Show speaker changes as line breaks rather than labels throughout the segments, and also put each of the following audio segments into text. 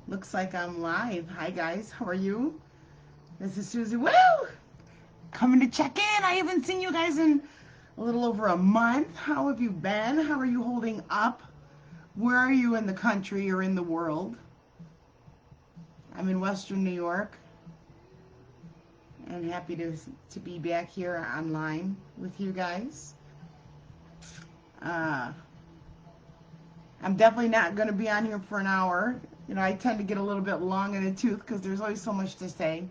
Looks like I'm live. Hi guys, how are you? This is Suzy. Woo! Coming to check in. I haven't seen you guys in a little over a month. How have you been? How are you holding up? Where are you in the country or in the world? I'm in Western New York. And happy to be back here online with you guys. I'm definitely not going to be on here for an hour. You know, I tend to get a little bit long in the tooth because there's always so much to say.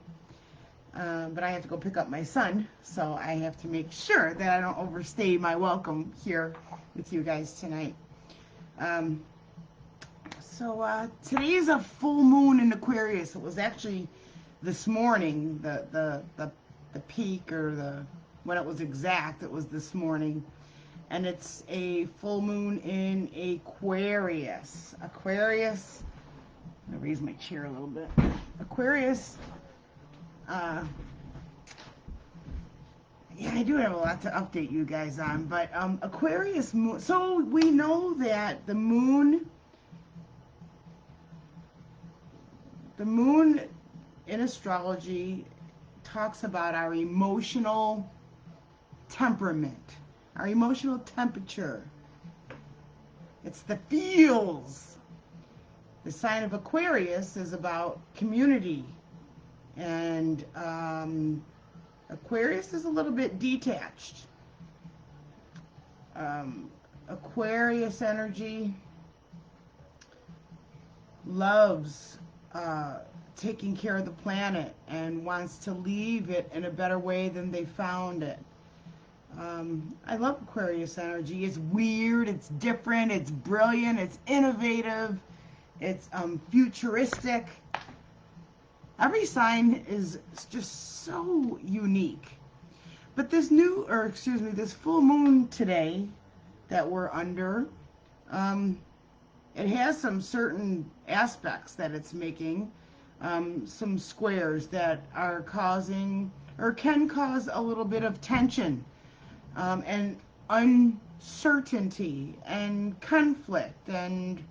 But I have to go pick up my son, so I have to make sure that I don't overstay my welcome here with you guys tonight. Today is a full moon in Aquarius. It was actually this morning, the peak, or when it was exact, it was this morning. And it's a full moon in Aquarius. Aquarius, I'm going to raise my chair a little bit. Aquarius, yeah, I do have a lot to update you guys on, but Aquarius moon, so we know that the moon in astrology talks about our emotional temperament, our emotional temperature. It's the feels. The sign of Aquarius is about community, and Aquarius is a little bit detached. Aquarius energy loves taking care of the planet and wants to leave it in a better way than they found it. I love Aquarius energy. It's weird, it's different, it's brilliant, it's innovative, it's futuristic. Every sign is just so unique. But this this full moon today that we're under, it has some certain aspects that it's making, some squares that are causing or can cause a little bit of tension and uncertainty and conflict, and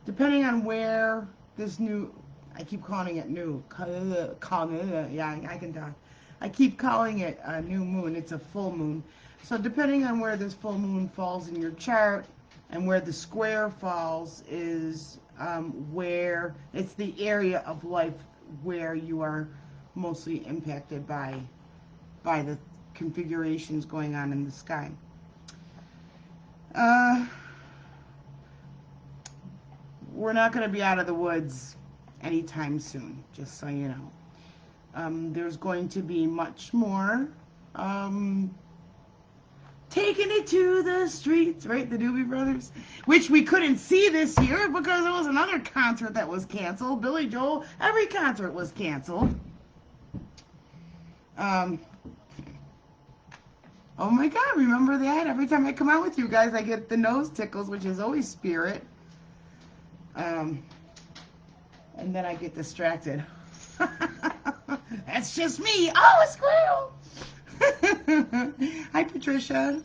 depending on where this new, I keep calling it new, yeah, I can talk. I keep calling it a new moon. It's a full moon. So depending on where this full moon falls in your chart and where the square falls is where it's the area of life where you are mostly impacted by the configurations going on in the sky. We're not going to be out of the woods anytime soon, just so you know. There's going to be much more taking it to the streets, right? The Doobie Brothers, which we couldn't see this year because there was another concert that was canceled. Billy Joel, every concert was canceled. Oh my God, remember that? Every time I come out with you guys, I get the nose tickles, which is always spirit. And then I get distracted. That's just me. Oh, a squirrel. Hi, Patricia.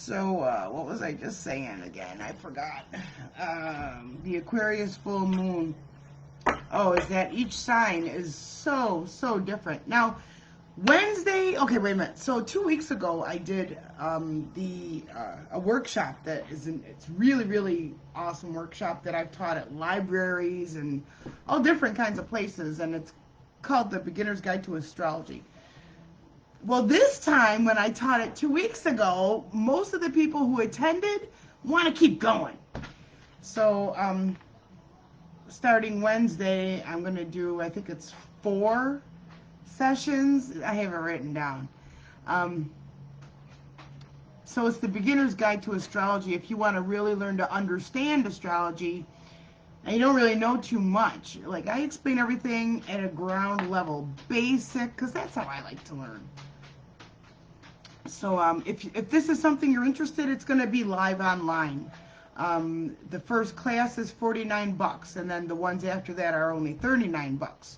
What was I just saying again? I forgot. The Aquarius full moon. Oh, is that each sign is so different. Now, Wednesday, okay, wait a minute. So 2 weeks ago, I did a workshop that it's really awesome workshop that I've taught at libraries and all different kinds of places, and it's called The Beginner's Guide to Astrology. Well, this time when I taught it 2 weeks ago, most of the people who attended want to keep going. So starting Wednesday, I'm going to do, I think it's 4 sessions. I have it written down. So it's the Beginner's Guide to Astrology. If you want to really learn to understand astrology and you don't really know too much, like I explain everything at a ground level, basic, because that's how I like to learn. So if this is something you're interested in, it's going to be live online. The first class is $49, and then the ones after that are only $39.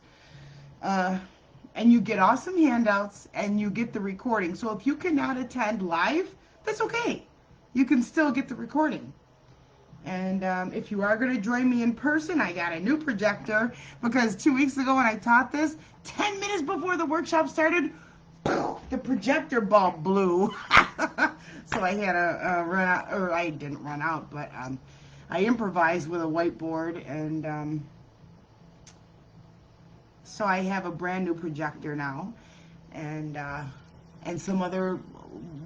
And you get awesome handouts, and you get the recording. So if you cannot attend live, that's okay. You can still get the recording. And if you are going to join me in person, I got a new projector, because 2 weeks ago when I taught this, 10 minutes before the workshop started, the projector bulb blew. So I had to run out, or I didn't run out, but I improvised with a whiteboard, and so I have a brand new projector now, and some other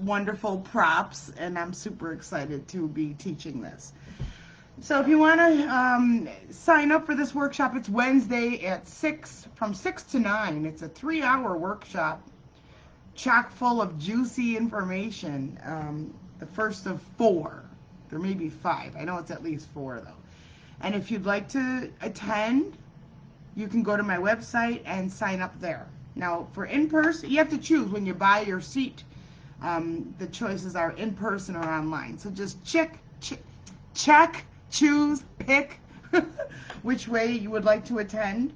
wonderful props, and I'm super excited to be teaching this. So if you want to sign up for this workshop, it's Wednesday at 6, from 6 to 9. It's a 3-hour workshop, chock full of juicy information. The first of 4. There may be 5. I know it's at least 4, though. And if you'd like to attend, you can go to my website and sign up there. Now, for in-person, you have to choose when you buy your seat. The choices are in-person or online. So just check, choose, pick which way you would like to attend.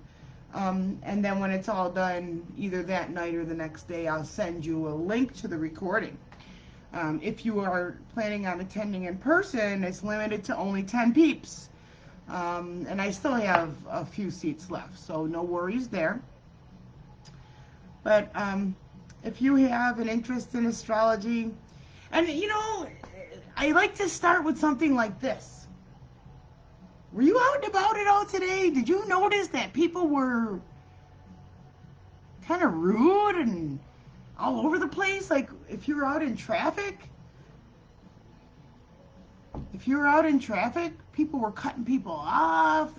And then when it's all done, either that night or the next day, I'll send you a link to the recording. If you are planning on attending in person, it's limited to only 10 peeps. And I still have a few seats left, so no worries there. But if you have an interest in astrology, and you know, I like to start with something like this. Were you out and about at all today? Did you notice that people were kind of rude and all over the place? Like, if you were out in traffic, people were cutting people off.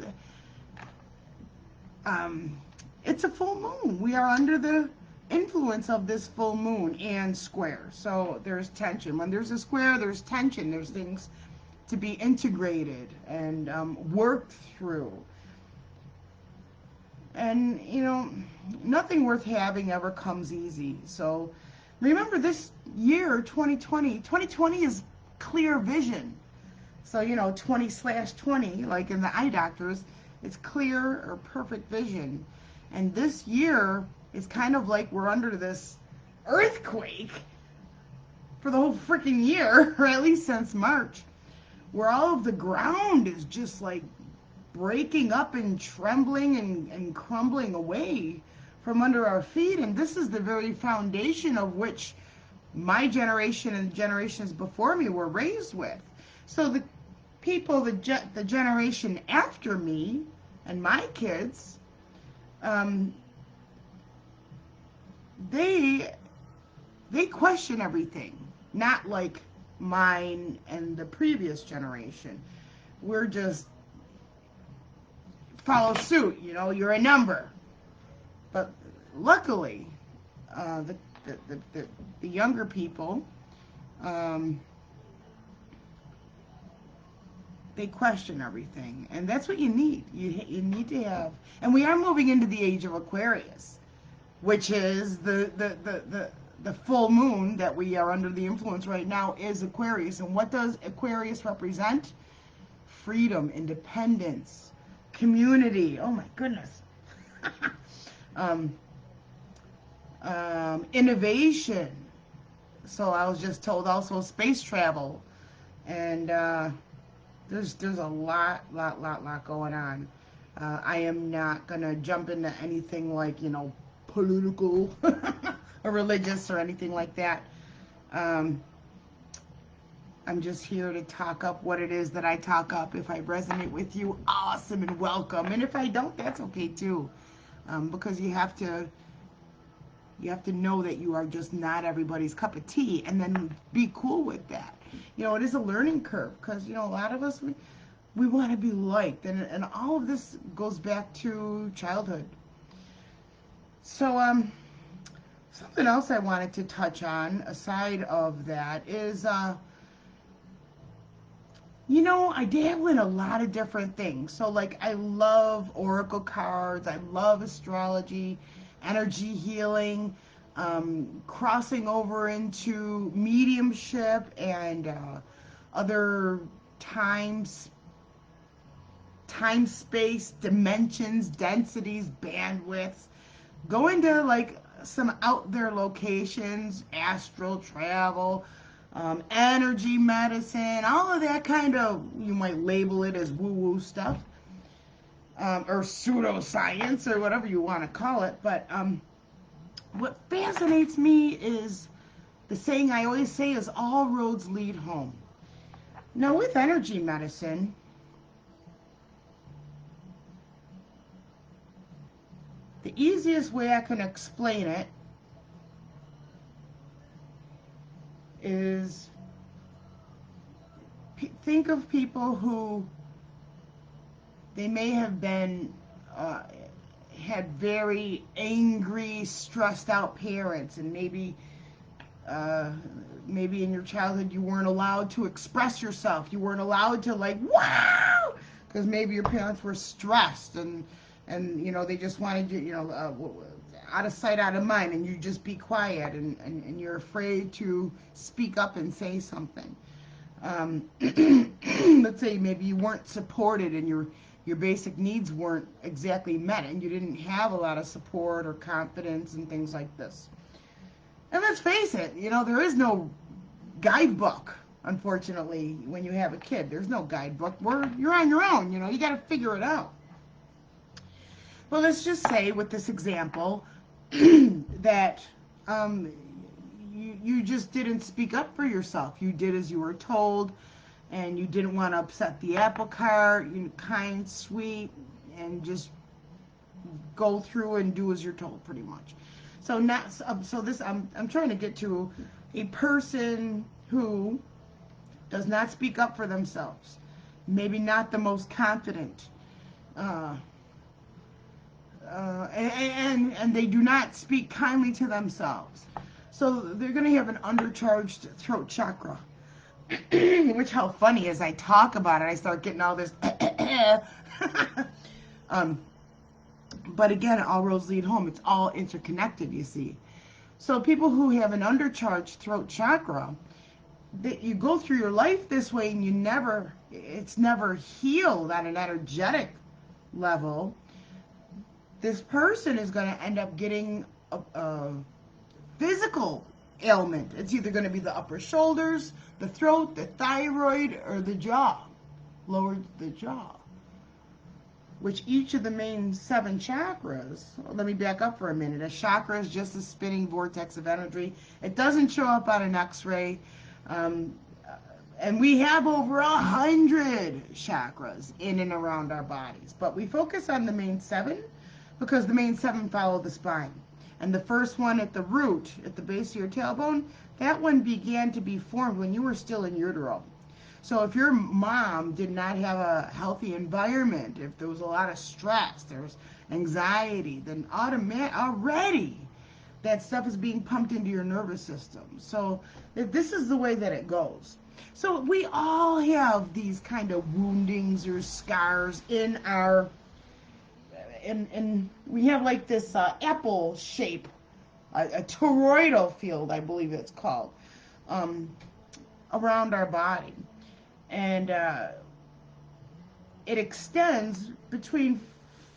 It's a full moon. We are under the influence of this full moon and square. So there's tension. When there's a square, there's tension. There's things to be integrated and worked through. And, you know, nothing worth having ever comes easy. So remember, this year, 2020 is clear vision. So, you know, 20/20, like in the eye doctors, it's clear or perfect vision. And this year is kind of like we're under this earthquake for the whole freaking year, or at least since March, where all of the ground is just like breaking up and trembling and crumbling away from under our feet. And this is the very foundation of which my generation and the generations before me were raised with. So the people, the generation after me and my kids, they question everything, not like mine and the previous generation. We're just follow suit, you know, you're a number. But luckily, the younger people, they question everything, and that's what you need. You need to have, and we are moving into the age of Aquarius, which is the full moon that we are under the influence right now is Aquarius. And what does Aquarius represent? Freedom, independence, community. Oh my goodness. Innovation. So I was just told also space travel, and there's a lot going on. I am not gonna jump into anything like, you know, political or religious or anything like that. I'm just here to talk up what it is that I talk up. If I resonate with you, awesome and welcome. And if I don't, that's okay too, because you have to know that you are just not everybody's cup of tea, and then be cool with that. You know, it is a learning curve, because, you know, a lot of us, we want to be liked, and all of this goes back to childhood. So something else I wanted to touch on aside of that is, you know, I dabble in a lot of different things. So like, I love oracle cards, I love astrology, energy healing, crossing over into mediumship and other time, space, dimensions, densities, bandwidths. Go into like some out there locations, astral travel, energy medicine, all of that kind of, you might label it as woo-woo stuff, or pseudoscience, or whatever you want to call it. But what fascinates me is the saying I always say is all roads lead home. Now, with energy medicine, the easiest way I can explain it is think of people who they may have been had very angry, stressed out parents, and maybe in your childhood you weren't allowed to express yourself. You weren't allowed to, like, wow, because maybe your parents were stressed and you know, they just wanted you, you know, out of sight, out of mind, and you just be quiet, and you're afraid to speak up and say something. Let's say maybe you weren't supported and your basic needs weren't exactly met, and you didn't have a lot of support or confidence and things like this. And let's face it, you know, there is no guidebook, unfortunately, when you have a kid. There's no guidebook. You're on your own, you know, you got to figure it out. Well, let's just say with this example that you just didn't speak up for yourself. You did as you were told, and you didn't want to upset the apple cart. You're kind, sweet, and just go through and do as you're told, pretty much. So I'm trying to get to a person who does not speak up for themselves, maybe not the most confident, and they do not speak kindly to themselves. So they're going to have an undercharged throat chakra, which, how funny, as I talk about it, I start getting all this. But again, all roads lead home. It's all interconnected, you see. So people who have an undercharged throat chakra, you go through your life this way, and it's never healed on an energetic level. This person is going to end up getting a physical ailment. It's either going to be the upper shoulders, the throat, the thyroid, or the jaw, lower the jaw. Which each of the main 7 chakras, let me back up for a minute. A chakra is just a spinning vortex of energy. It doesn't show up on an X-ray. And we have over 100 chakras in and around our bodies. But we focus on the main 7 because the main 7 follow the spine. And the first one at the root, at the base of your tailbone, that one began to be formed when you were still in utero. So if your mom did not have a healthy environment, if there was a lot of stress, there was anxiety, then already that stuff is being pumped into your nervous system. So this is the way that it goes. So we all have these kind of woundings or scars in our, and we have like this apple shape, a toroidal field, I believe it's called, around our body. And it extends between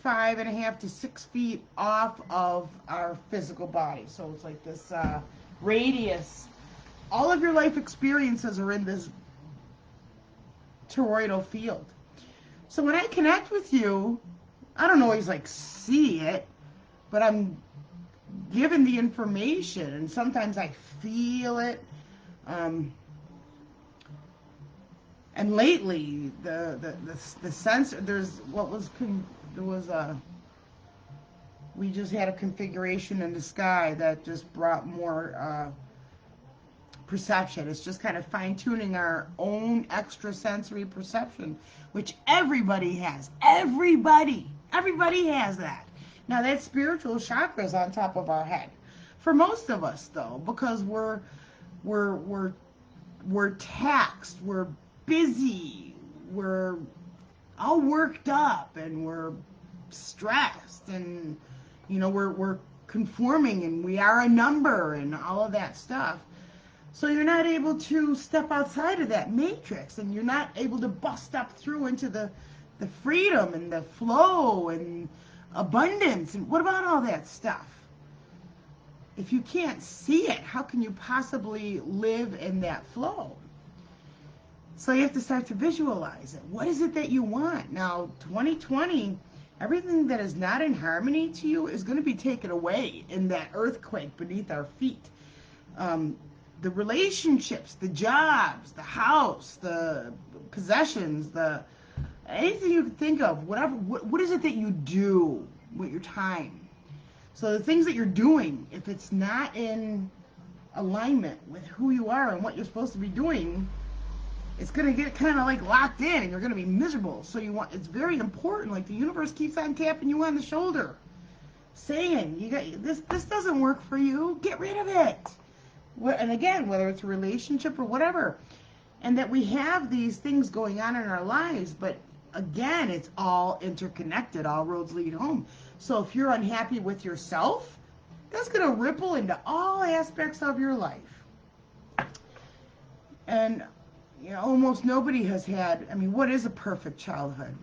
5.5 to 6 feet off of our physical body. So it's like this radius. All of your life experiences are in this toroidal field. So when I connect with you, I don't always like see it, but I'm given the information, and sometimes I feel it. And lately, the sensor, we just had a configuration in the sky that just brought more perception. It's just kind of fine-tuning our own extrasensory perception, which everybody has. Everybody has that. Now, that's spiritual chakras on top of our head. For most of us, though, because we're taxed, we're busy, we're all worked up, and we're stressed, and you know, we're conforming, and we are a number, and all of that stuff. So you're not able to step outside of that matrix, and you're not able to bust up through into the freedom and the flow and abundance. And what about all that stuff? if you can't see it, how can you possibly live in that flow? So you have to start to visualize it. What is it that you want? Now, 2020, everything that is not in harmony to you is going to be taken away in that earthquake beneath our feet. The relationships, the jobs, the house, the possessions, anything you can think of, whatever. What is it that you do with your time? So the things that you're doing, if it's not in alignment with who you are and what you're supposed to be doing, it's going to get kind of like locked in and you're going to be miserable. So it's very important, like the universe keeps on tapping you on the shoulder, saying, this doesn't work for you, get rid of it. And again, whether it's a relationship or whatever, and that we have these things going on in our lives, but again, it's all interconnected, all roads lead home. So if you're unhappy with yourself, that's going to ripple into all aspects of your life. And almost nobody has had, what is a perfect childhood?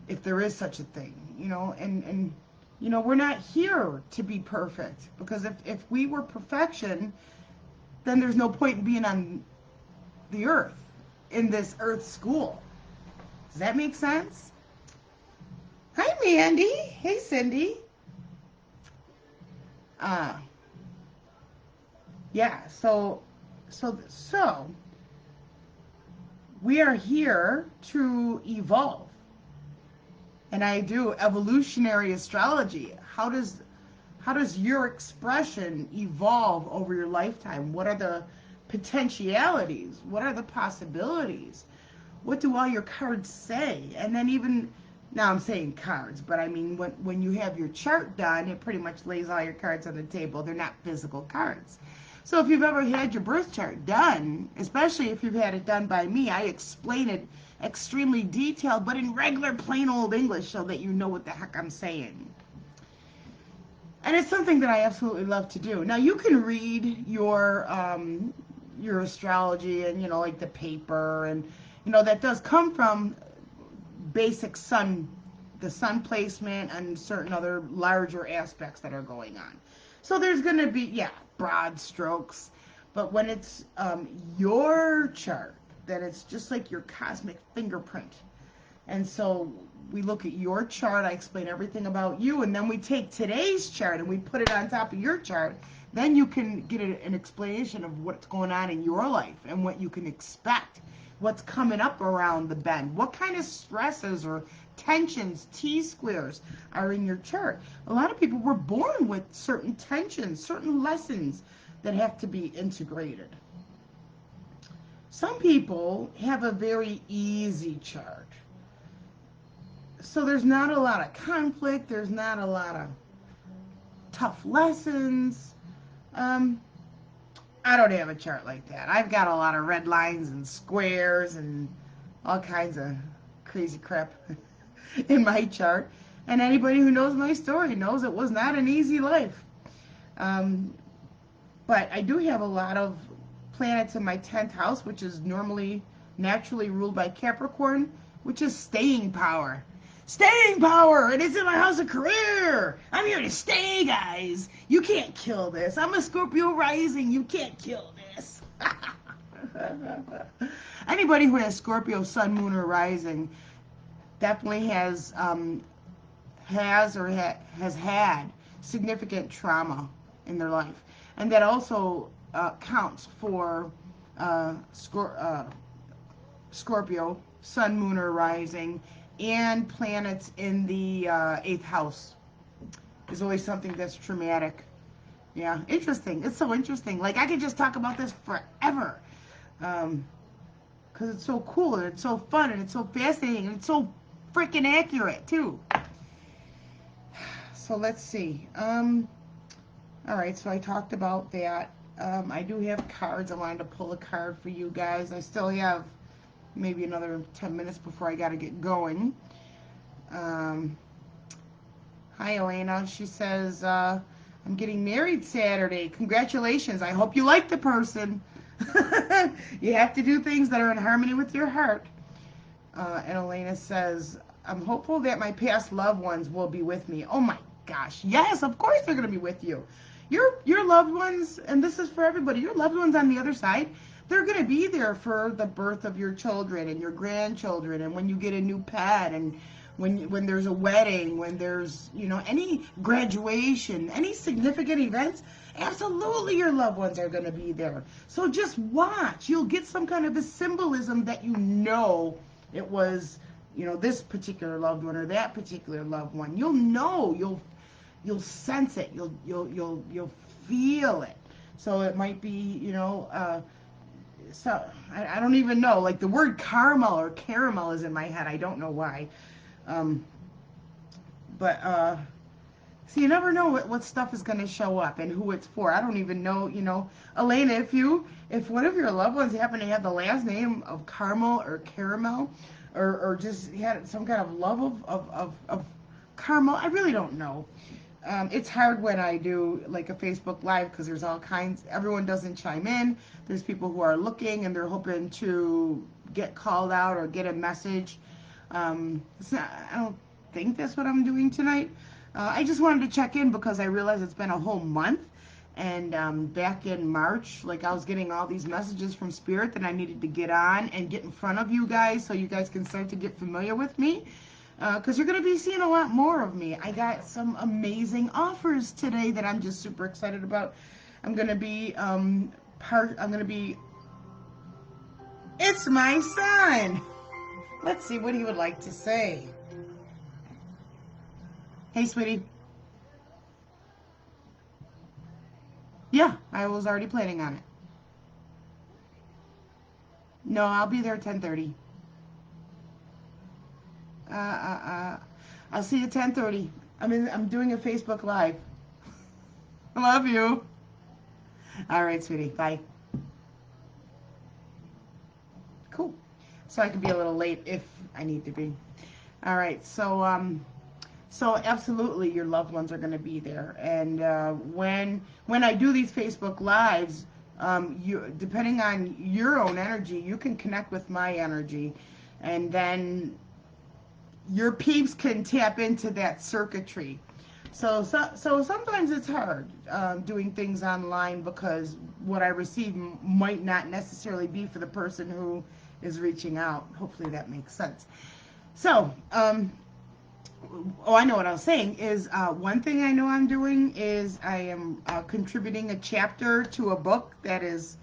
If there is such a thing, and we're not here to be perfect, because if we were perfection, then there's no point in being on the earth, in this earth school. Does that make sense? Hi, Mandy. Hey, Cindy. Yeah, so we are here to evolve. And I do evolutionary astrology. How does your expression evolve over your lifetime? What are the potentialities? What are the possibilities? What do all your cards say? And then now I'm saying cards, but when you have your chart done, it pretty much lays all your cards on the table. They're not physical cards. So if you've ever had your birth chart done, especially if you've had it done by me, I explain it extremely detailed, but in regular plain old English so that you know what the heck I'm saying. And it's something that I absolutely love to do. Now you can read your astrology and, like the paper, and, that does come from basic the sun placement and certain other larger aspects that are going on. So there's going to be, broad strokes. But when it's your chart, then it's just like your cosmic fingerprint. And so we look at your chart, I explain everything about you, and then we take today's chart and we put it on top of your chart. Then you can get an explanation of what's going on in your life and what you can expect, what's coming up around the bend, what kind of stresses or tensions, T-squares are in your chart. A lot of people were born with certain tensions, certain lessons that have to be integrated. Some people have a very easy chart. So there's not a lot of conflict, there's not a lot of tough lessons. I don't have a chart like that. I've got a lot of red lines and squares and all kinds of crazy crap in my chart. And anybody who knows my story knows it was not an easy life. But I do have a lot of planets in my 10th house, which is naturally ruled by Capricorn, which is staying power. Staying power! And it's in my house of career! I'm here to stay, guys! You can't kill this. I'm a Scorpio rising. You can't kill this. Anybody who has Scorpio sun, moon, or rising definitely has had significant trauma in their life. And that also counts for Scorpio, sun, moon, or rising, and planets in the 8th house. There's always something that's traumatic. Yeah, interesting. It's so interesting. Like, I could just talk about this forever. Because it's so cool, and it's so fun, and it's so fascinating, and it's so freaking accurate, too. So, let's see. Alright, so I talked about that. I do have cards. I wanted to pull a card for you guys. I still have maybe another 10 minutes before I got to get going. Hi, Elena. She says, I'm getting married Saturday. Congratulations. I hope you like the person. You have to do things that are in harmony with your heart. And Elena says, I'm hopeful that my past loved ones will be with me. Oh my gosh. Yes, of course they're going to be with you. your loved ones, and this is for everybody, your loved ones on the other side, they're going to be there for the birth of your children and your grandchildren, and when you get a new pet, and when there's a wedding, when there's, you know, any graduation, any significant events, absolutely your loved ones are going to be there. So just watch. You'll get some kind of a symbolism that you know it was, you know, this particular loved one or that particular loved one. You'll know, you'll sense it, you'll feel it. So it might be, you know, so I don't even know, like the word caramel or caramel is in my head. I don't know why. So you never know what stuff is going to show up and who it's for. I don't even know, you know, Elena, if one of your loved ones happen to have the last name of caramel or caramel, or just had some kind of love of caramel, I really don't know. It's hard when I do like a Facebook Live because there's all kinds, everyone doesn't chime in. There's people who are looking and they're hoping to get called out or get a message. It's not, I don't think that's what I'm doing tonight. I just wanted to check in because I realized it's been a whole month. And back in March, like I was getting all these messages from Spirit that I needed to get on and get in front of you guys so you guys can start to get familiar with me. Because you're going to be seeing a lot more of me. I got some amazing offers today that I'm just super excited about. I'm going to be, it's my son. Let's see what he would like to say. Hey, sweetie. Yeah, I was already planning on it. No, I'll be there at 10:30. I'll see you at 10:30. I'm doing a Facebook Live. I love you. All right, sweetie. Bye. Cool. So I can be a little late if I need to be. All right. So absolutely, your loved ones are going to be there. And when I do these Facebook Lives, depending on your own energy, you can connect with my energy, and then your peeps can tap into that circuitry. So sometimes it's hard doing things online because what I receive might not necessarily be for the person who is reaching out. Hopefully that makes sense. So, I know what I was saying is one thing I know I'm doing is I am contributing a chapter to a book that is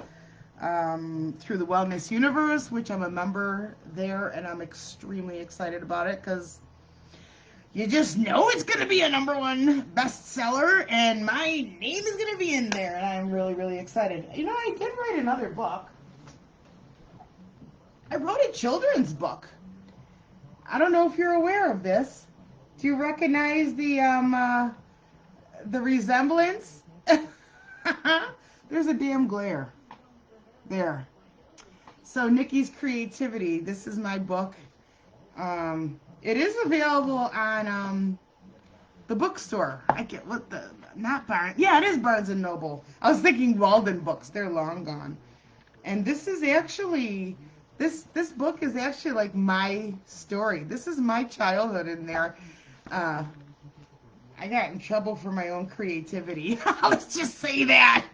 through the Wellness Universe, which I'm a member there, and I'm extremely excited about it because you just know it's going to be a #1 bestseller, and my name is going to be in there, and I'm really, really excited. You know, I did write another book. I wrote a children's book. I don't know if you're aware of this. Do you recognize the resemblance? There's a damn glare. There. So Nikki's Creativity. This is my book. It is available on the bookstore. Not Barnes. Yeah, it is Barnes and Noble. I was thinking Walden Books. They're long gone. And this is actually, this book is actually like my story. This is my childhood in there. I got in trouble for my own creativity. Let's just say that.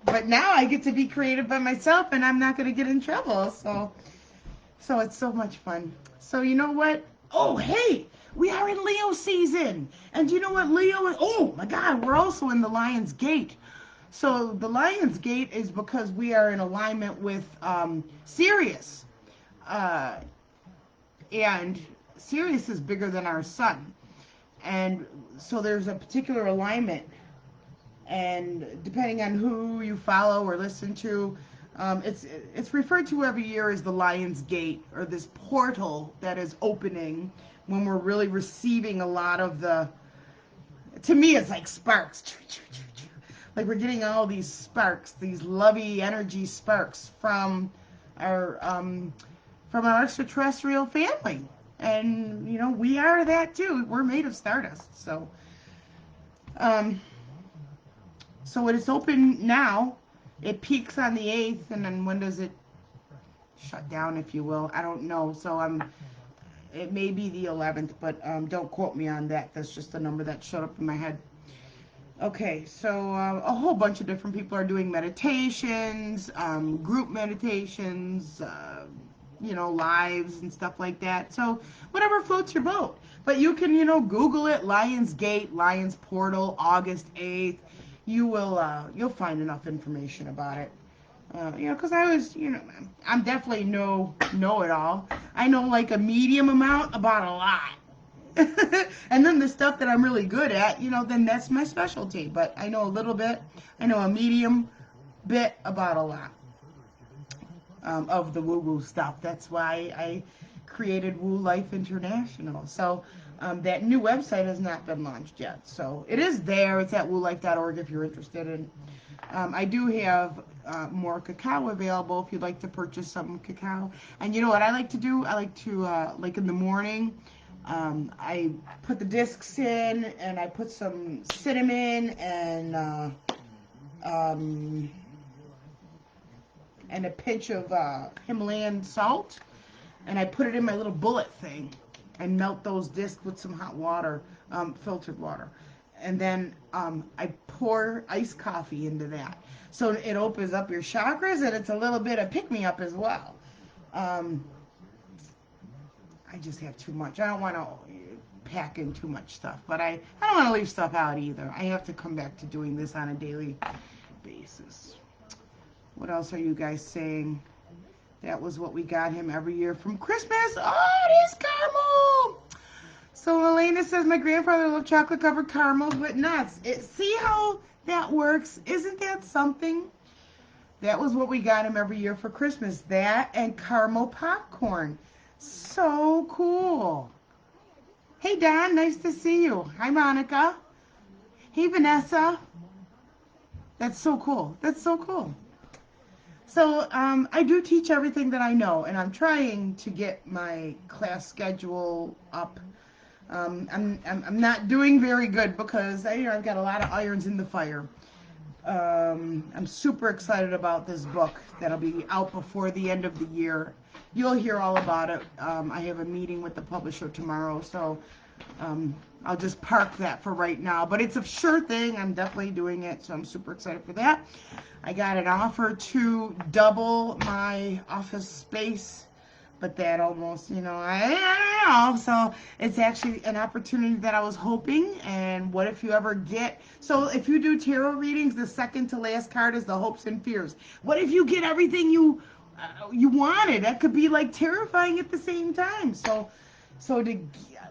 But now I get to be creative by myself, and I'm not going to get in trouble. So it's so much fun. So you know what? Oh, hey, we are in Leo season. And you know what Leo is? Oh, my God, we're also in the Lion's Gate. So the Lion's Gate is because we are in alignment with Sirius. And Sirius is bigger than our sun. And so there's a particular alignment. And depending on who you follow or listen to, it's referred to every year as the Lion's Gate, or this portal that is opening when we're really receiving a lot of to me it's like sparks. Like we're getting all these sparks, these lovey energy sparks from our extraterrestrial family. And, you know, we are that too. We're made of stardust. So when it's open now, it peaks on the 8th, and then when does it shut down, if you will? I don't know. So it may be the 11th, but don't quote me on that. That's just a number that showed up in my head. Okay, so a whole bunch of different people are doing meditations, group meditations, you know, lives and stuff like that. So whatever floats your boat. But you can, you know, Google it, Lions Gate, Lions Portal, August 8th. You'll find enough information about it. You know, because I was, you know, I'm definitely no know-it-all. I know like a medium amount about a lot. And then the stuff that I'm really good at, you know, then that's my specialty. But I know a little bit. I know a medium bit about a lot of the woo-woo stuff. That's why I created Woo Life International. So that new website has not been launched yet. So it is there. It's at woolife.org if you're interested in. I do have more cacao available if you'd like to purchase some cacao. And you know what I like to do? I like to, like in the morning, I put the discs in and I put some cinnamon and a pinch of Himalayan salt, and I put it in my little bullet thing and melt those discs with some hot water, filtered water. And then I pour iced coffee into that. So it opens up your chakras, and it's a little bit of pick-me-up as well. I just have too much. I don't want to pack in too much stuff, but I don't want to leave stuff out either. I have to come back to doing this on a daily basis. What else are you guys saying? That was what we got him every year from Christmas. Oh, it is caramel. So Elena says, my grandfather loved chocolate-covered caramels, but nuts. See how that works? Isn't that something? That was what we got him every year for Christmas. That and caramel popcorn. So cool. Hey, Don. Nice to see you. Hi, Monica. Hey, Vanessa. That's so cool. That's so cool. So I do teach everything that I know, and I'm trying to get my class schedule up. I'm not doing very good because I've got a lot of irons in the fire. I'm super excited about this book that'll be out before the end of the year. You'll hear all about it. I have a meeting with the publisher tomorrow, so I'll just park that for right now. But it's a sure thing. I'm definitely doing it, so I'm super excited for that. I got an offer to double my office space, but that almost, you know, I don't know. So it's actually an opportunity that I was hoping. And what if you ever get, so if you do tarot readings, the second to last card is the hopes and fears. What if you get everything you wanted? That could be like terrifying at the same time. So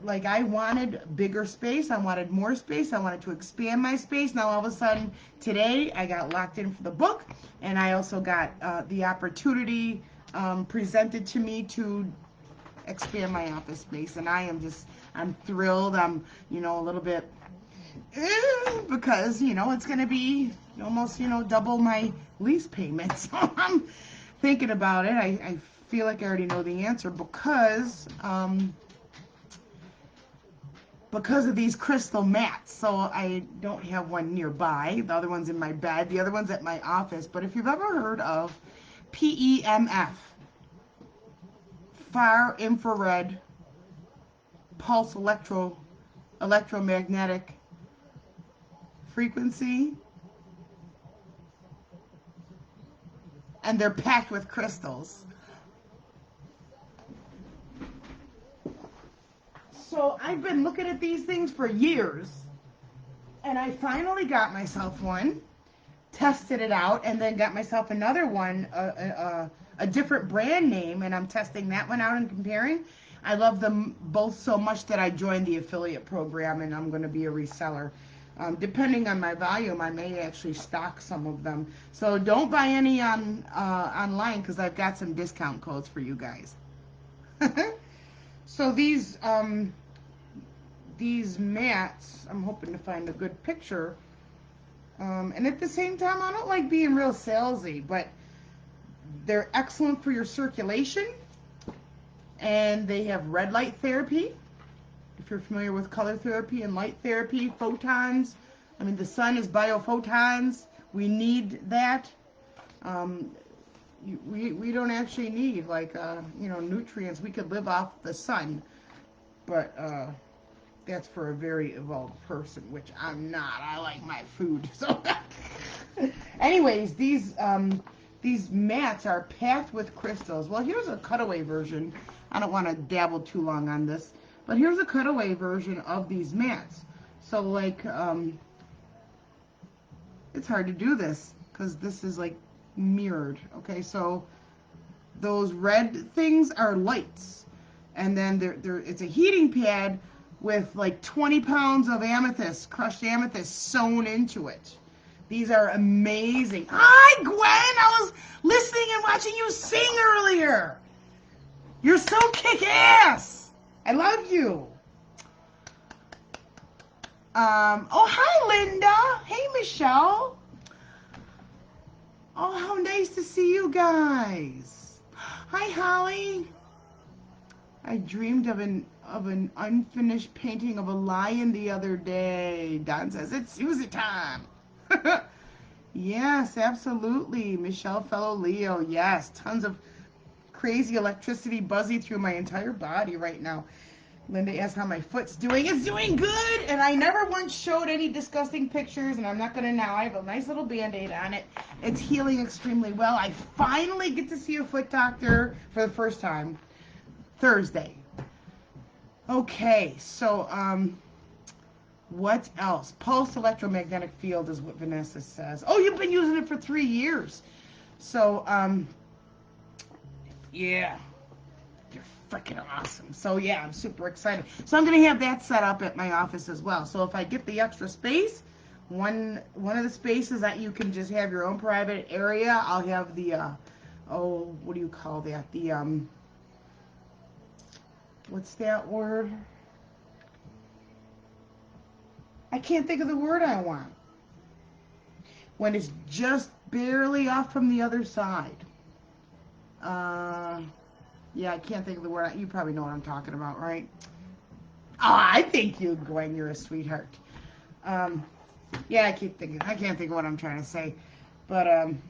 like I wanted bigger space, I wanted more space, I wanted to expand my space. Now all of a sudden today I got locked in for the book, and I also got the opportunity presented to me to expand my office space, and I'm thrilled. I'm, you know, a little bit because, you know, it's going to be almost, you know, double my lease payment. So I'm thinking about it. I feel like I already know the answer because of these crystal mats. So I don't have one nearby. The other one's in my bed. The other one's at my office. But if you've ever heard of PEMF, far infrared pulse electromagnetic frequency, and they're packed with crystals. So I've been looking at these things for years, and I finally got myself one, tested it out, and then got myself another one, a different brand name, and I'm testing that one out and comparing. I love them both so much that I joined the affiliate program, and I'm going to be a reseller. Depending on my volume, I may actually stock some of them. So don't buy any online, because I've got some discount codes for you guys. So these mats, I'm hoping to find a good picture. And at the same time, I don't like being real salesy, but they're excellent for your circulation. And they have red light therapy. If you're familiar with color therapy and light therapy, photons. I mean, the sun is biophotons. We need that. We don't actually need, like, you know, nutrients. We could live off the sun. But that's for a very evolved person, which I'm not. I like my food. So, anyways, these mats are packed with crystals. Well, here's a cutaway version. I don't want to dabble too long on this, but here's a cutaway version of these mats. So, like, it's hard to do this because this is like mirrored. Okay, so those red things are lights, and then it's a heating pad with like 20 pounds of amethyst, crushed amethyst sewn into it. These are amazing. Hi, Gwen. I was listening and watching you sing earlier. You're so kick-ass. I love you. Oh, hi, Linda. Hey, Michelle. Oh, how nice to see you guys. Hi, Holly. I dreamed of an unfinished painting of a lion the other day. Don says, it's Suzy time. Yes, absolutely. Michelle, fellow Leo. Yes, tons of crazy electricity buzzing through my entire body right now. Linda asked how my foot's doing. It's doing good, and I never once showed any disgusting pictures, and I'm not going to now. I have a nice little Band-Aid on it. It's healing extremely well. I finally get to see a foot doctor for the first time Thursday. Okay, so what else? Pulse electromagnetic field is what Vanessa says. Oh, you've been using it for 3 years. So, yeah. You're freaking awesome. So, yeah, I'm super excited. So, I'm going to have that set up at my office as well. So, if I get the extra space, one of the spaces that you can just have your own private area, I'll have the, what do you call that? The, what's that word? I can't think of the word I want. When it's just barely off from the other side. Yeah, I can't think of the word. You probably know what I'm talking about, right? Oh, I think you, Gwen, you're a sweetheart. Yeah, I can't think of what I'm trying to say. But I'm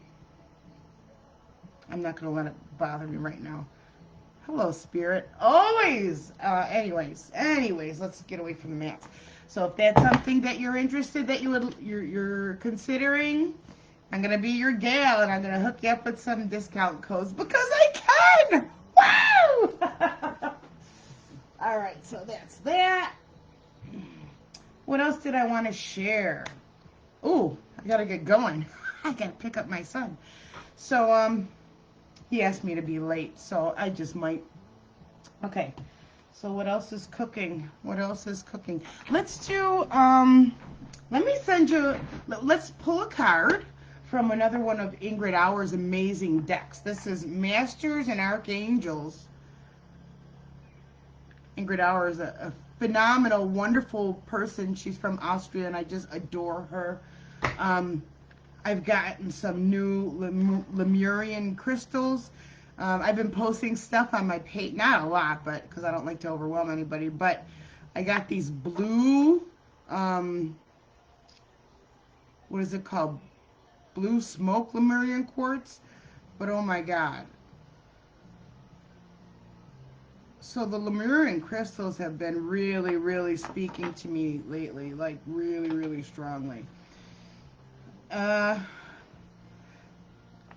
not going to let it bother me right now. Hello, Spirit. Always. Anyways, let's get away from the mats. So if that's something that you're interested, that you're considering, I'm gonna be your gal, and I'm gonna hook you up with some discount codes because I can. Wow! All right, so that's that. What else did I want to share? Oh, I gotta get going. I gotta pick up my son. So he asked me to be late, so I just might. Okay. So what else is cooking? Let's do, let's pull a card from another one of Ingrid Auer's amazing decks. This is Masters and Archangels. Ingrid Auer is a phenomenal, wonderful person. She's from Austria, and I just adore her. I've gotten some new Lemurian crystals. I've been posting stuff on my page, not a lot, but because I don't like to overwhelm anybody, but I got these blue, what is it called? Blue smoke Lemurian quartz, but oh my God. So the Lemurian crystals have been really, really speaking to me lately, like really, really strongly.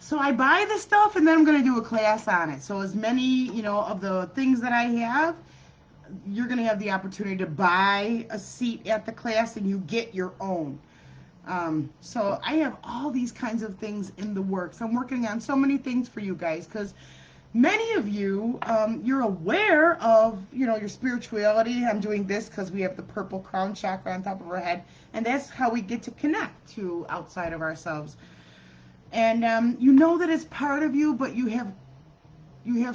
So I buy the stuff, and then I'm going to do a class on it. So as many, of the things that I have, you're going to have the opportunity to buy a seat at the class, and you get your own. So I have all these kinds of things in the works. I'm working on so many things for you guys, because many of you, you're aware of, your spirituality. I'm doing this because we have the purple crown chakra on top of our head, and that's how we get to connect to outside of ourselves. And you know that it's part of you, but you have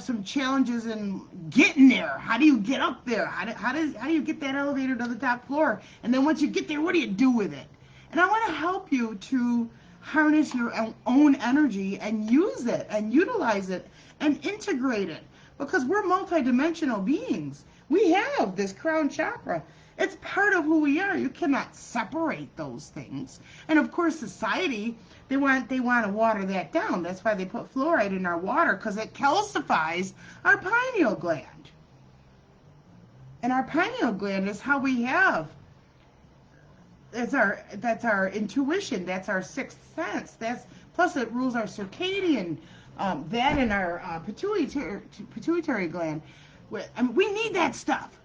some challenges in getting there. How do you get up there? How do you get that elevator to the top floor? And then once you get there, what do you do with it? And I want to help you to harness your own energy and use it and utilize it and integrate it, because we're multidimensional beings. We have this crown chakra. It's part of who we are. You cannot separate those things. And of course, society, they want to water that down. That's why they put fluoride in our water, because it calcifies our pineal gland. And our pineal gland is how we have. That's our intuition. That's our sixth sense. That's plus it rules our circadian. That and our pituitary gland. I mean, we need that stuff.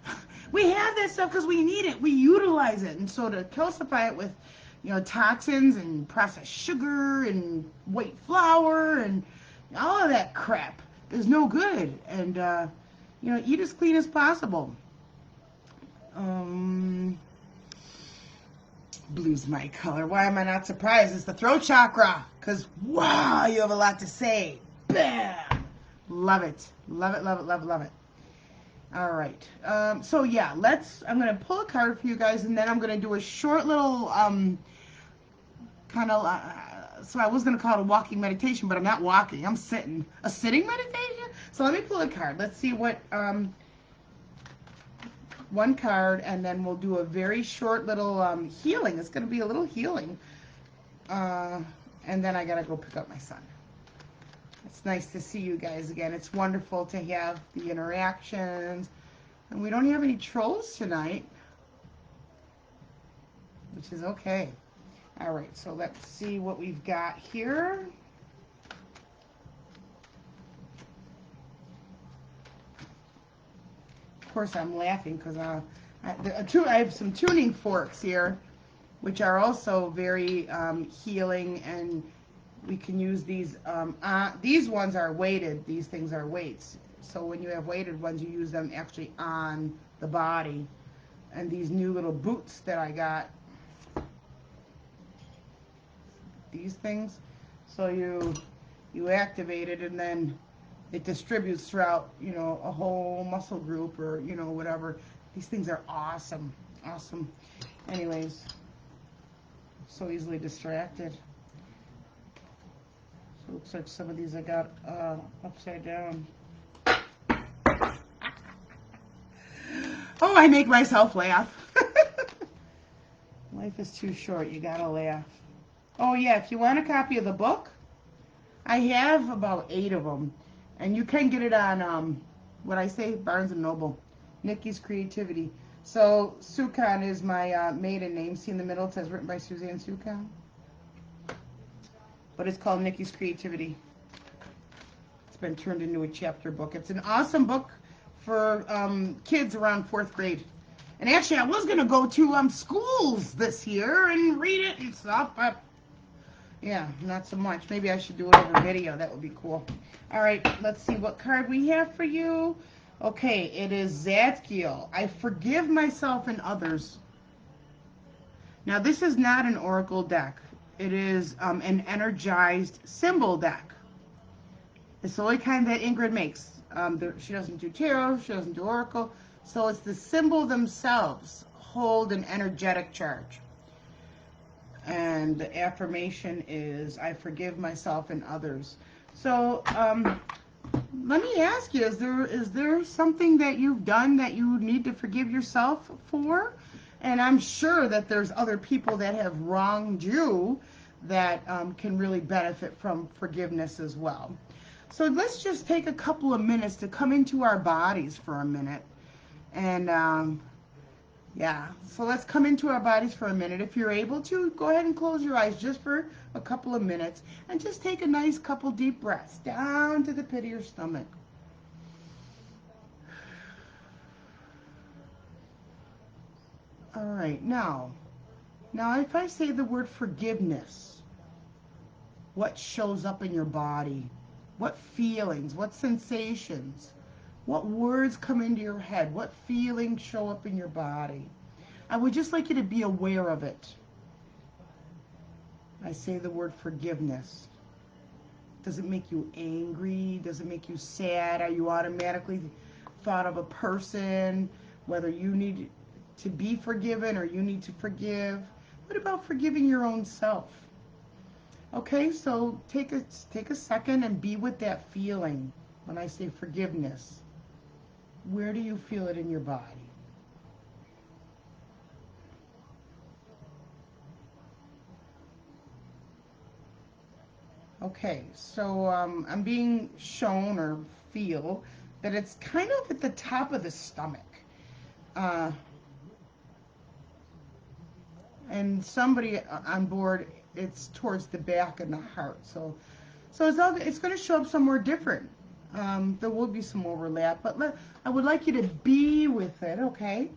We have that stuff because we need it. We utilize it, and so to calcify it with, toxins and processed sugar and white flour and all of that crap is no good. And eat as clean as possible. Blue's my color. Why am I not surprised? It's the throat chakra. Because, wow, you have a lot to say. Bam! Love it. Love it, love it, love it, love it. All right. So, yeah, I'm going to pull a card for you guys, and then I'm going to do a short little so I was going to call it a walking meditation, but I'm not walking. I'm sitting. A sitting meditation? So let me pull a card. Let's see what... one card, and then we'll do a very short little healing. It's going to be a little healing. And then I got to go pick up my son. It's nice to see you guys again. It's wonderful to have the interactions. And we don't have any trolls tonight, which is okay. All right, so let's see what we've got here. Of course, I'm laughing because I have some tuning forks here, which are also very healing, and we can use these. These ones are weighted. These things are weights. So when you have weighted ones, you use them actually on the body. And these new little boots that I got, these things, so you activate it, and then it distributes throughout, a whole muscle group or, whatever. These things are awesome. Awesome. Anyways, so easily distracted. So it looks like some of these I got upside down. Oh, I make myself laugh. Life is too short. You gotta laugh. Oh, yeah, if you want a copy of the book, I have about 8 of them. And you can get it on, Barnes & Noble. Nikki's Creativity. So, Sukan is my maiden name. See in the middle, it says written by Suzanne Sukan. But it's called Nikki's Creativity. It's been turned into a chapter book. It's an awesome book for kids around 4th grade. And actually, I was going to go to schools this year and read it and stuff, but yeah, not so much. Maybe I should do it over video. That would be cool. All right, let's see what card we have for you. Okay, it is Zadkiel. I forgive myself and others. Now, this is not an oracle deck. It is an energized symbol deck. It's the only kind that Ingrid makes. She doesn't do tarot. She doesn't do oracle. So it's the symbol themselves hold an energetic charge. And the affirmation is, I forgive myself and others. So let me ask you, is there something that you've done that you need to forgive yourself for? And I'm sure that there's other people that have wronged you that can really benefit from forgiveness as well. So let's just take a couple of minutes to come into our bodies for a minute. And yeah, so let's come into our bodies for a minute. If you're able to, go ahead and close your eyes just for a couple of minutes and just take a nice couple deep breaths down to the pit of your stomach. All right, now if I say the word forgiveness, what shows up in your body? What feelings, what sensations, what words come into your head? What feelings show up in your body? I would just like you to be aware of it. I say the word forgiveness. Does it make you angry? Does it make you sad? Are you automatically thought of a person, whether you need to be forgiven or you need to forgive? What about forgiving your own self? Okay, so take a second and be with that feeling when I say forgiveness. Where do you feel it in your body? Okay, so I'm being shown or feel that it's kind of at the top of the stomach. And somebody on board, it's towards the back and the heart. So it's going to show up somewhere different. There will be some overlap, but I would like you to be with it, okay?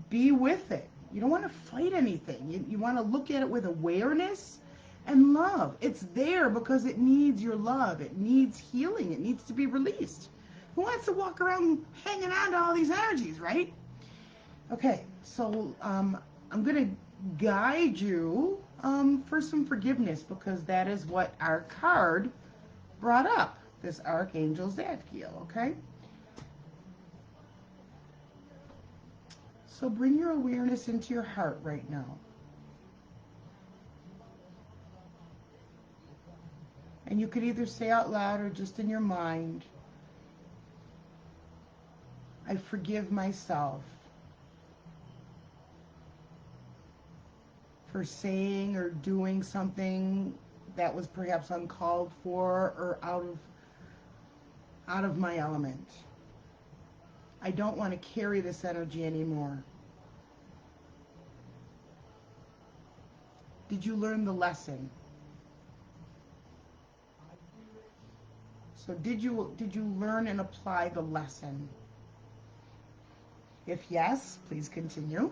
Be with it. You don't want to fight anything. You want to look at it with awareness and love. It's there because it needs your love. It needs healing. It needs to be released. Who wants to walk around hanging on to all these energies, right? Okay, so I'm going to guide you for some forgiveness, because that is what our card brought up, this Archangel Zadkiel, okay? So bring your awareness into your heart right now. And you could either say out loud or just in your mind, I forgive myself for saying or doing something that was perhaps uncalled for or out of my element. I don't want to carry this energy anymore. Did you learn the lesson? So did you learn and apply the lesson? If yes, please continue.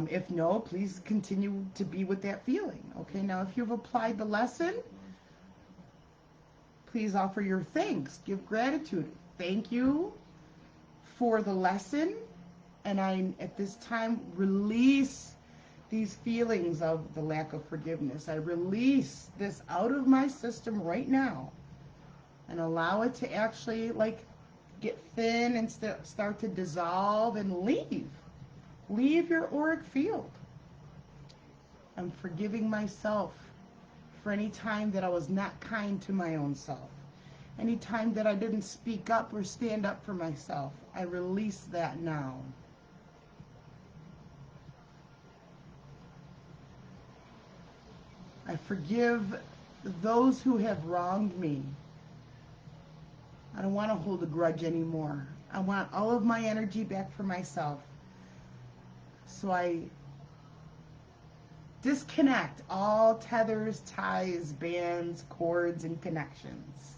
If no, please continue to be with that feeling. Okay, now if you've applied the lesson, please offer your thanks. Give gratitude. Thank you for the lesson. And I, at this time, release these feelings of the lack of forgiveness. I release this out of my system right now and allow it to actually get thin and start to dissolve and leave. Leave your auric field. I'm forgiving myself for any time that I was not kind to my own self. Any time that I didn't speak up or stand up for myself. I release that now. I forgive those who have wronged me. I don't want to hold a grudge anymore. I want all of my energy back for myself. So I disconnect all tethers, ties, bands, cords, and connections.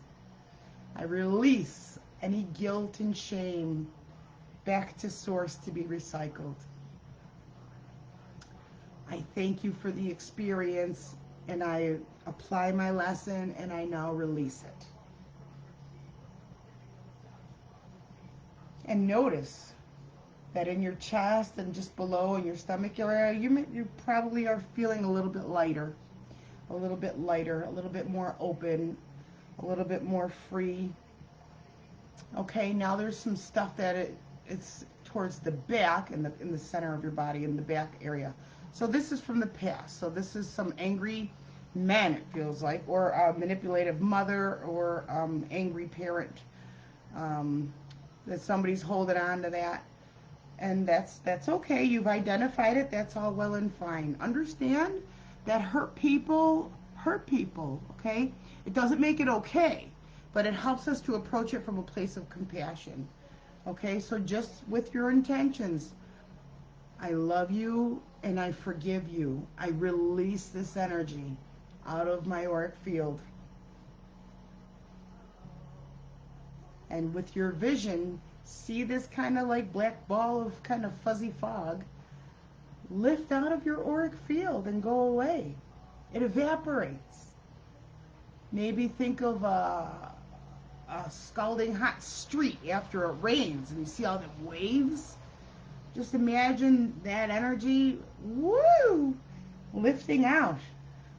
I release any guilt and shame back to source to be recycled. I thank you for the experience, and I apply my lesson, and I now release it. And notice that in your chest and just below in your stomach area, you probably are feeling a little bit lighter, a little bit more open, a little bit more free. Okay, now there's some stuff that it's towards the back, in the center of your body, in the back area. So this is from the past. So this is some angry man, it feels like, or a manipulative mother, or angry parent. That somebody's holding on to that. And that's okay. You've identified it. That's all well and fine. Understand that hurt people, okay? It doesn't make it okay, but it helps us to approach it from a place of compassion. Okay, so just with your intentions, I love you and I forgive you. I release this energy out of my auric field. And with your vision, see this kind of like black ball of kind of fuzzy fog lift out of your auric field and go away. It evaporates. Maybe think of a scalding hot street after it rains and you see all the waves. Just imagine that energy, woo, lifting out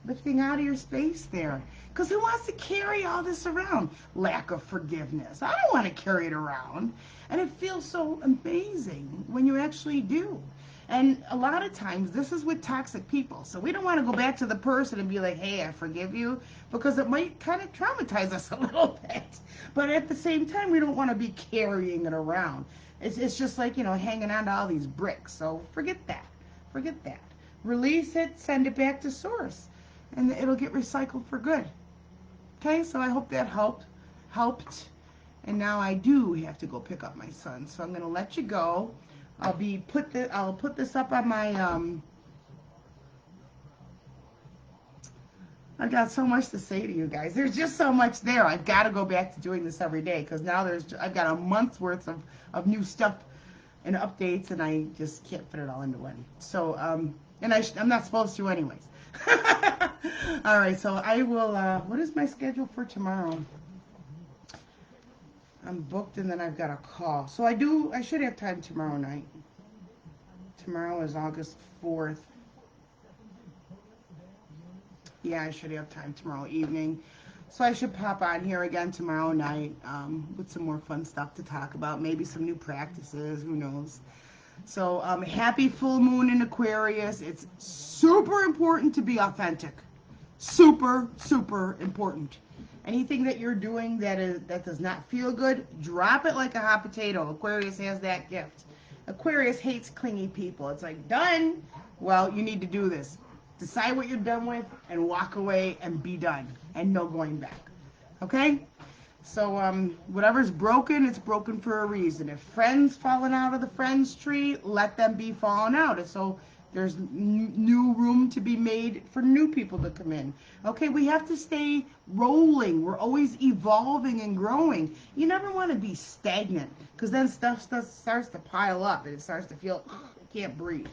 of your space there. Because who wants to carry all this around? Lack of forgiveness. I don't want to carry it around. And it feels so amazing when you actually do. And a lot of times, this is with toxic people. So we don't want to go back to the person and be like, hey, I forgive you, because it might kind of traumatize us a little bit. But at the same time, we don't want to be carrying it around. It's just like, hanging on to all these bricks. So forget that. Forget that. Release it, send it back to source, and it'll get recycled for good. Okay, so I hope that helped. And now I do have to go pick up my son. So I'm going to let you go. I'll put this up on my I've got so much to say to you guys. There's just so much there. I've got to go back to doing this every day because now I've got a month's worth of new stuff and updates, and I just can't fit it all into one. So, and I'm not supposed to anyways. All right, so I will, what is my schedule for tomorrow? I'm booked, and then I've got a call. So I should have time tomorrow night. Tomorrow is August 4th. Yeah, I should have time tomorrow evening. So I should pop on here again tomorrow night with some more fun stuff to talk about. Maybe some new practices, who knows. So happy full moon in Aquarius. It's super important to be authentic. Super, super important. Anything that you're doing that does not feel good, drop it like a hot potato. Aquarius has that gift. Aquarius hates clingy people. It's like, done. Well, you need to do this. Decide what you're done with and walk away and be done and no going back. Okay? So whatever's broken, it's broken for a reason. If friends falling out of the friends tree, let them be falling out. And so there's new room to be made for new people to come in. Okay, we have to stay rolling. We're always evolving and growing. You never want to be stagnant because then stuff starts to pile up and it starts to feel, you can't breathe.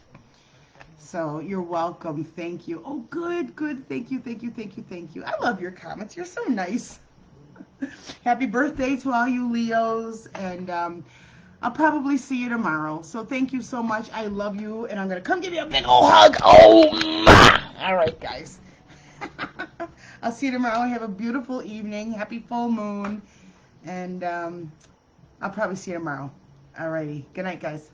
So you're welcome. Thank you. Oh, good. Thank you. I love your comments. You're so nice. Happy birthday to all you Leos. And I'll probably see you tomorrow. So thank you so much. I love you. And I'm going to come give you a big old hug. Oh, all right, guys. I'll see you tomorrow. Have a beautiful evening. Happy full moon. And I'll probably see you tomorrow. All righty. Good night, guys.